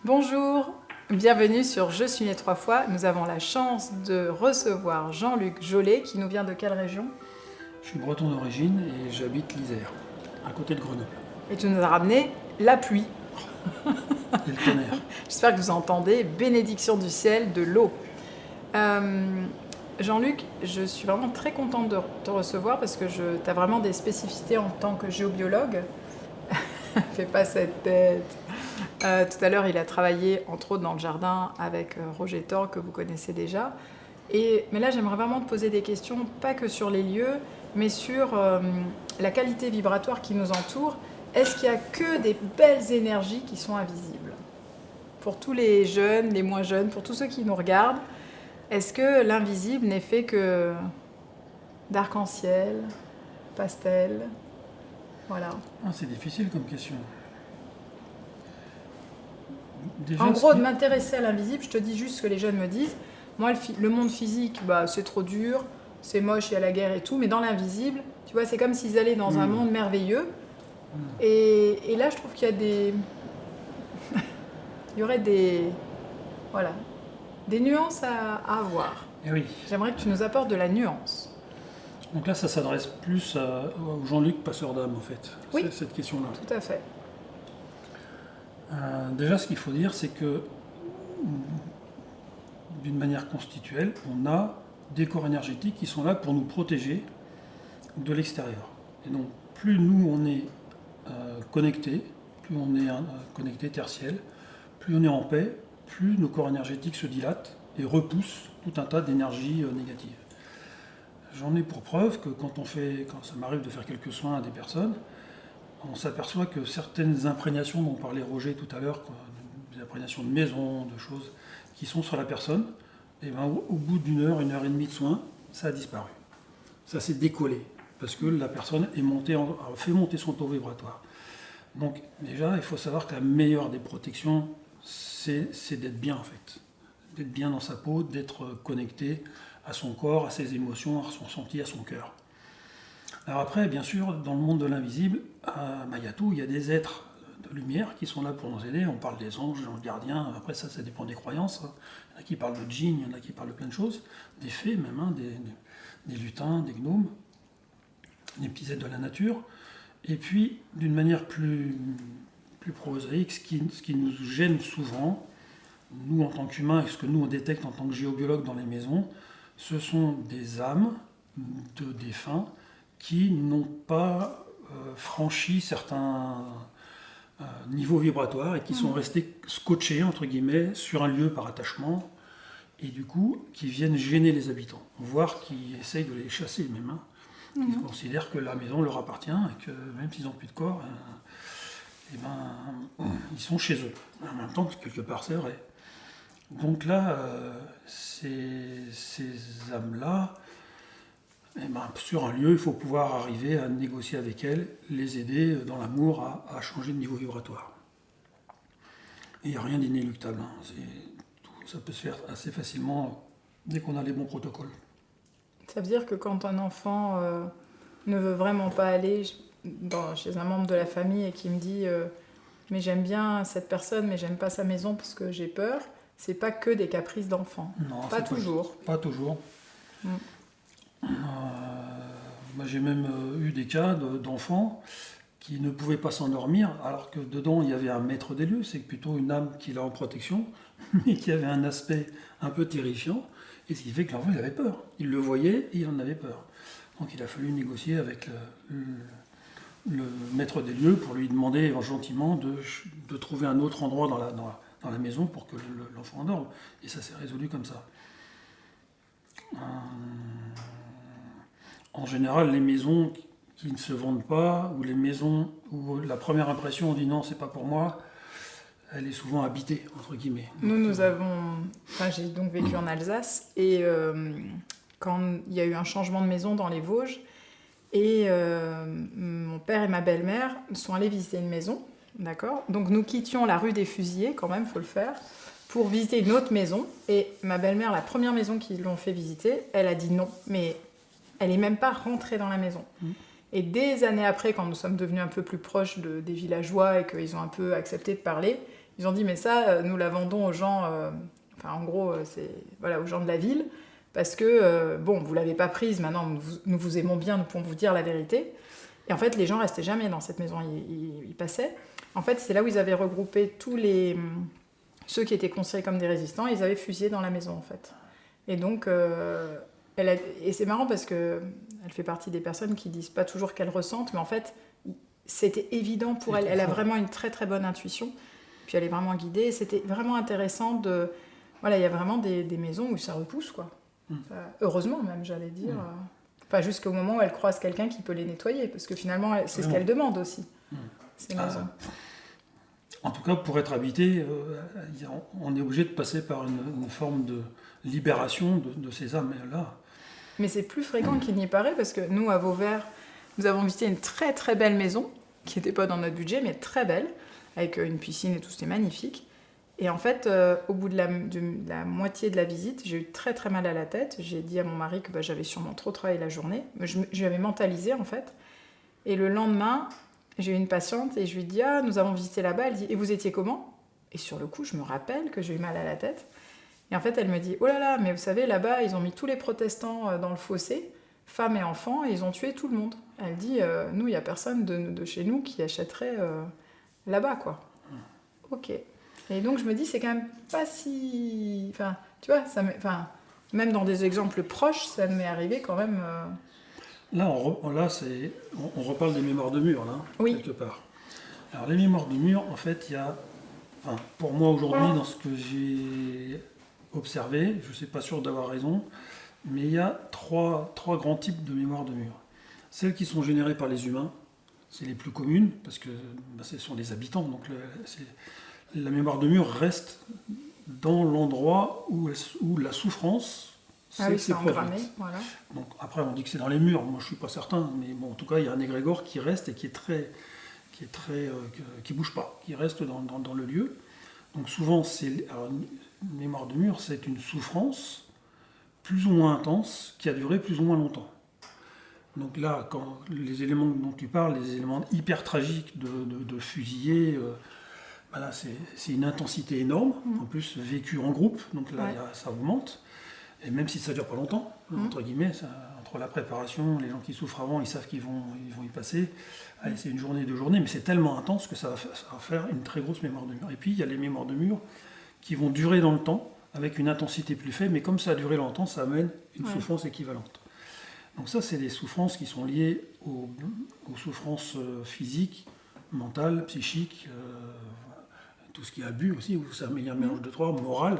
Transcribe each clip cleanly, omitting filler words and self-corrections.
Bonjour, bienvenue sur Je suis né 3 fois. Nous avons la chance de recevoir Jean-Luc Jolet qui nous vient de quelle région? Je suis breton d'origine et j'habite l'Isère, à côté de Grenoble. Et tu nous as ramené la pluie. Et le tonnerre. J'espère que vous entendez bénédiction du ciel, de l'eau. Jean-Luc, je suis vraiment très contente de te recevoir parce que tu as vraiment des spécificités en tant que géobiologue. Fais pas cette tête. Tout à l'heure, il a travaillé entre autres dans le jardin avec Roger Thor, que vous connaissez déjà. Mais là, j'aimerais vraiment te poser des questions, pas que sur les lieux, mais sur la qualité vibratoire qui nous entoure. Est-ce qu'il n'y a que des belles énergies qui sont invisibles? Pour tous les jeunes, les moins jeunes, pour tous ceux qui nous regardent, est-ce que l'invisible n'est fait que d'arc-en-ciel, pastel? Voilà. C'est difficile comme question. Déjà, En gros, de m'intéresser à l'invisible, je te dis juste ce que les jeunes me disent. Moi, le monde physique, c'est trop dur, c'est moche, il y a la guerre et tout, mais dans l'invisible, tu vois, c'est comme s'ils allaient dans un monde merveilleux. Et là, je trouve qu'il y a des... il y aurait des... Voilà. Des nuances à avoir. Et oui. J'aimerais que tu nous apportes de la nuance. Donc là, ça s'adresse plus au Jean-Luc Passeur d'âme, en fait, Oui. cette question-là. Tout à fait. Déjà, ce qu'il faut dire, c'est que d'une manière constituelle, on a des corps énergétiques qui sont là pour nous protéger de l'extérieur. Et donc, plus nous, on est connectés, plus on est connecté tertiel, plus on est en paix, plus nos corps énergétiques se dilatent et repoussent tout un tas d'énergies négatives. J'en ai pour preuve que quand ça m'arrive de faire quelques soins à des personnes, on s'aperçoit que certaines imprégnations dont parlait Roger tout à l'heure, des imprégnations de maison, de choses qui sont sur la personne, et au bout d'une heure et demie de soins, ça a disparu. Ça s'est décollé, parce que la personne a fait monter son taux vibratoire. Donc déjà, il faut savoir que la meilleure des protections, c'est d'être bien en fait. D'être bien dans sa peau, d'être connecté à son corps, à ses émotions, à son ressenti, à son cœur. Alors après, bien sûr, dans le monde de l'invisible, il y a tout, il y a des êtres de lumière qui sont là pour nous aider. On parle des anges, des anges gardiens, après ça dépend des croyances. Il y en a qui parlent de djinns, il y en a qui parlent de plein de choses, des fées même, des lutins, des gnomes, des petits êtres de la nature. Et puis, d'une manière plus prosaïque, ce qui nous gêne souvent, nous en tant qu'humains, et ce que nous on détecte en tant que géobiologue dans les maisons, ce sont des âmes de défunts qui n'ont pas franchi certains niveaux vibratoires et qui sont restés scotchés, entre guillemets, sur un lieu par attachement, et du coup, qui viennent gêner les habitants, voire qui essayent de les chasser même. Ils considèrent que la maison leur appartient et que même s'ils n'ont plus de corps, ils sont chez eux. En même temps, quelque part, c'est vrai. Donc là, ces âmes-là, sur un lieu, il faut pouvoir arriver à négocier avec elles, les aider dans l'amour à changer de niveau vibratoire. Et il n'y a rien d'inéluctable. Ça peut se faire assez facilement dès qu'on a les bons protocoles. Ça veut dire que quand un enfant ne veut vraiment pas aller chez un membre de la famille et qui me dit mais j'aime bien cette personne, mais j'aime pas sa maison parce que j'ai peur, c'est pas que des caprices d'enfant. Non, pas toujours. Pas toujours. Moi, j'ai même eu des cas d'enfants qui ne pouvaient pas s'endormir, alors que dedans il y avait un maître des lieux, c'est plutôt une âme qui l'a en protection, mais qui avait un aspect un peu terrifiant, et ce qui fait que l'enfant il avait peur. Il le voyait et il en avait peur. Donc il a fallu négocier avec le maître des lieux pour lui demander gentiment de trouver un autre endroit dans la maison pour que l'enfant endorme. Et ça s'est résolu comme ça. En général, les maisons qui ne se vendent pas, ou les maisons où la première impression on dit non, c'est pas pour moi, elle est souvent habitée, entre guillemets. J'ai donc vécu en Alsace, et quand il y a eu un changement de maison dans les Vosges, et mon père et ma belle-mère sont allés visiter une maison, d'accord ? Donc nous quittions la rue des Fusillés, quand même, il faut le faire, pour visiter une autre maison. Et ma belle-mère, la première maison qu'ils l'ont fait visiter, elle a dit non, mais elle n'est même pas rentrée dans la maison. Et des années après, quand nous sommes devenus un peu plus proches des villageois et qu'ils ont un peu accepté de parler, Ils ont dit, mais ça, nous la vendons aux gens, enfin en gros, c'est voilà, aux gens de la ville, parce que, bon, vous l'avez pas prise, maintenant nous vous aimons bien, nous pouvons vous dire la vérité. Et en fait, les gens restaient jamais dans cette maison, ils passaient. En fait, c'est là où ils avaient regroupé tous ceux qui étaient considérés comme des résistants, ils avaient fusillé dans la maison, en fait. Et donc, et c'est marrant parce que elle fait partie des personnes qui disent pas toujours qu'elles ressentent, mais en fait, c'était évident pour elle. Elle a vraiment une très très bonne intuition. Puis elle est vraiment guidée. Et c'était vraiment intéressant de... Voilà, il y a vraiment des maisons où ça repousse, quoi. Enfin, heureusement même, j'allais dire. Enfin, jusqu'au moment où elle croise quelqu'un qui peut les nettoyer, parce que finalement, c'est ce qu'elle demande aussi, ces maisons. En tout cas, pour être habité, on est obligé de passer par une forme de libération de ces âmes-là. Mais c'est plus fréquent qu'il n'y paraît, parce que nous, à Vauvert, nous avons visité une très très belle maison, qui n'était pas dans notre budget, mais très belle, avec une piscine et tout, c'était magnifique. Et en fait, au bout de la moitié de la visite, j'ai eu très très mal à la tête. J'ai dit à mon mari que j'avais sûrement trop travaillé la journée. Je lui avais mentalisé en fait. Et le lendemain, j'ai eu une patiente et je lui dis « Ah, nous avons visité là-bas ». Elle dit « Et vous étiez comment ?» Et sur le coup, je me rappelle que j'ai eu mal à la tête. Et en fait, elle me dit « Oh là là, mais vous savez, là-bas, ils ont mis tous les protestants dans le fossé, femmes et enfants, et ils ont tué tout le monde. » Elle dit « Nous, il n'y a personne de chez nous qui achèterait là-bas, quoi. » Ok. Et donc, je me dis, c'est quand même pas si... Enfin, tu vois, même dans des exemples proches, ça m'est arrivé quand même... Là, on reparle des mémoires de mur, là, oui. quelque part. Alors, les mémoires de mur, en fait, il y a... Enfin, pour moi, aujourd'hui, dans ce que j'ai observé, je ne suis pas sûr d'avoir raison, mais il y a trois grands types de mémoires de mur. Celles qui sont générées par les humains, c'est les plus communes, parce que ce sont les habitants, donc la mémoire de mur reste dans l'endroit où la souffrance s'est produite. Voilà. Donc, après, on dit que c'est dans les murs, moi je ne suis pas certain, mais bon, en tout cas, il y a un égrégore qui reste et qui bouge pas, qui reste dans le lieu. Donc souvent, une mémoire de mur, c'est une souffrance plus ou moins intense qui a duré plus ou moins longtemps. Donc là, quand les éléments dont tu parles, les éléments hyper tragiques de fusiller, voilà, c'est une intensité énorme, en plus vécu en groupe, donc là ça augmente, et même si ça dure pas longtemps, entre guillemets, entre la préparation, les gens qui souffrent avant, ils savent qu'ils vont y passer, allez, c'est une journée, 2 journées, mais c'est tellement intense que ça va faire une très grosse mémoire de mur. Et puis il y a les mémoires de mur qui vont durer dans le temps, avec une intensité plus faible, mais comme ça a duré longtemps, ça amène une souffrance équivalente. Donc ça, c'est des souffrances qui sont liées aux souffrances physiques, mentales, psychiques, tout ce qui est abus aussi, où ça met un mélange de trois, moral,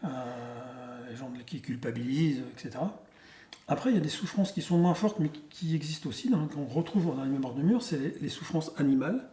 les gens qui culpabilisent, etc. Après, il y a des souffrances qui sont moins fortes, mais qui existent aussi, qu'on retrouve dans les mémoires de mur, c'est les souffrances animales.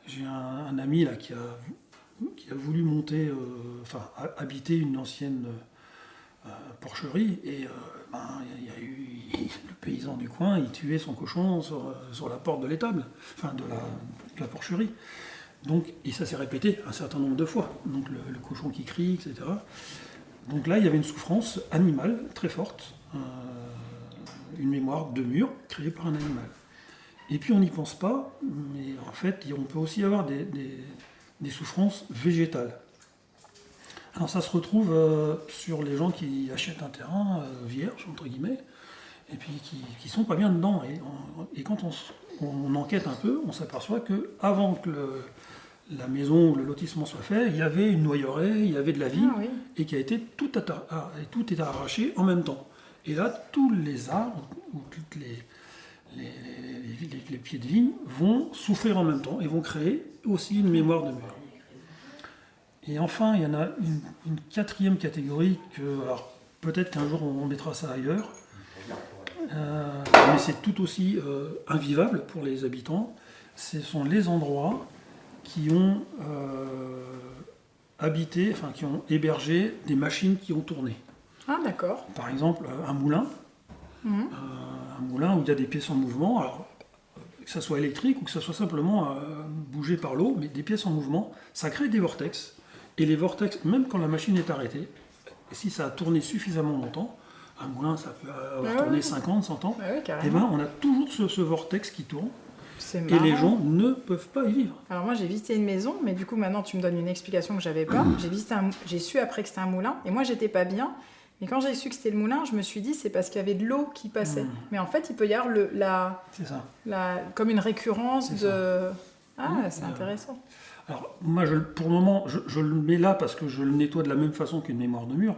J'ai un ami là qui a voulu monter, habiter une ancienne porcherie, et il y a eu le paysan du coin, il tuait son cochon sur la porte de l'étable, enfin de la porcherie. Donc, et ça s'est répété un certain nombre de fois. Donc le cochon qui crie, etc. Donc là, il y avait une souffrance animale très forte, une mémoire de mur créée par un animal. Et puis on n'y pense pas, mais en fait, on peut aussi avoir des souffrances végétales. Alors ça se retrouve sur les gens qui achètent un terrain vierge, entre guillemets, et puis qui sont pas bien dedans. Et quand on enquête un peu, on s'aperçoit que avant que la maison ou le lotissement soit fait, il y avait une noyautaie, il y avait de la vie, et qui a été tout est arraché en même temps. Et là, tous les arbres ou toutes les pieds de vigne vont souffrir en même temps et vont créer aussi une mémoire de mur. Et enfin, il y en a une quatrième catégorie alors peut-être qu'un jour on mettra ça ailleurs, mais c'est tout aussi invivable pour les habitants. Ce sont les endroits qui ont habité, enfin qui ont hébergé des machines qui ont tourné. Ah d'accord. Par exemple, un moulin, un moulin où il y a des pièces en mouvement, alors que ça soit électrique ou que ça soit simplement bougé par l'eau, mais des pièces en mouvement, ça crée des vortex. Et les vortex, même quand la machine est arrêtée, si ça a tourné suffisamment longtemps, un moulin ça peut avoir tourné 50, 100 ans, et ben on a toujours ce vortex qui tourne. C'est Et les marrant. gens ne peuvent pas y vivre. Alors moi j'ai visité une maison, mais du coup maintenant tu me donnes une explication que j'avais pas. J'ai su après que c'était un moulin, et moi j'étais pas bien. Mais quand j'ai su que c'était le moulin, je me suis dit c'est parce qu'il y avait de l'eau qui passait. Mais en fait il peut y avoir C'est ça. comme une récurrence C'est de... Ah Oui, c'est intéressant. Alors, moi, pour le moment, je le mets là parce que je le nettoie de la même façon qu'une mémoire de mur.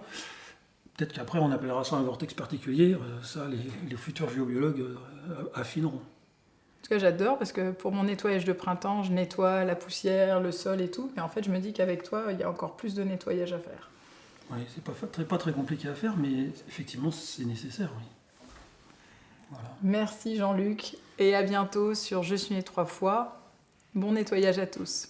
Peut-être qu'après, on appellera ça un vortex particulier. Ça, les futurs géobiologues affineront. En tout cas j'adore parce que pour mon nettoyage de printemps, je nettoie la poussière, le sol et tout. Mais en fait je me dis qu'avec toi il y a encore plus de nettoyage à faire. Oui, c'est pas très compliqué à faire, mais effectivement, c'est nécessaire. Oui. Voilà. Merci Jean-Luc et à bientôt sur Je suis né 3 fois. Bon nettoyage à tous.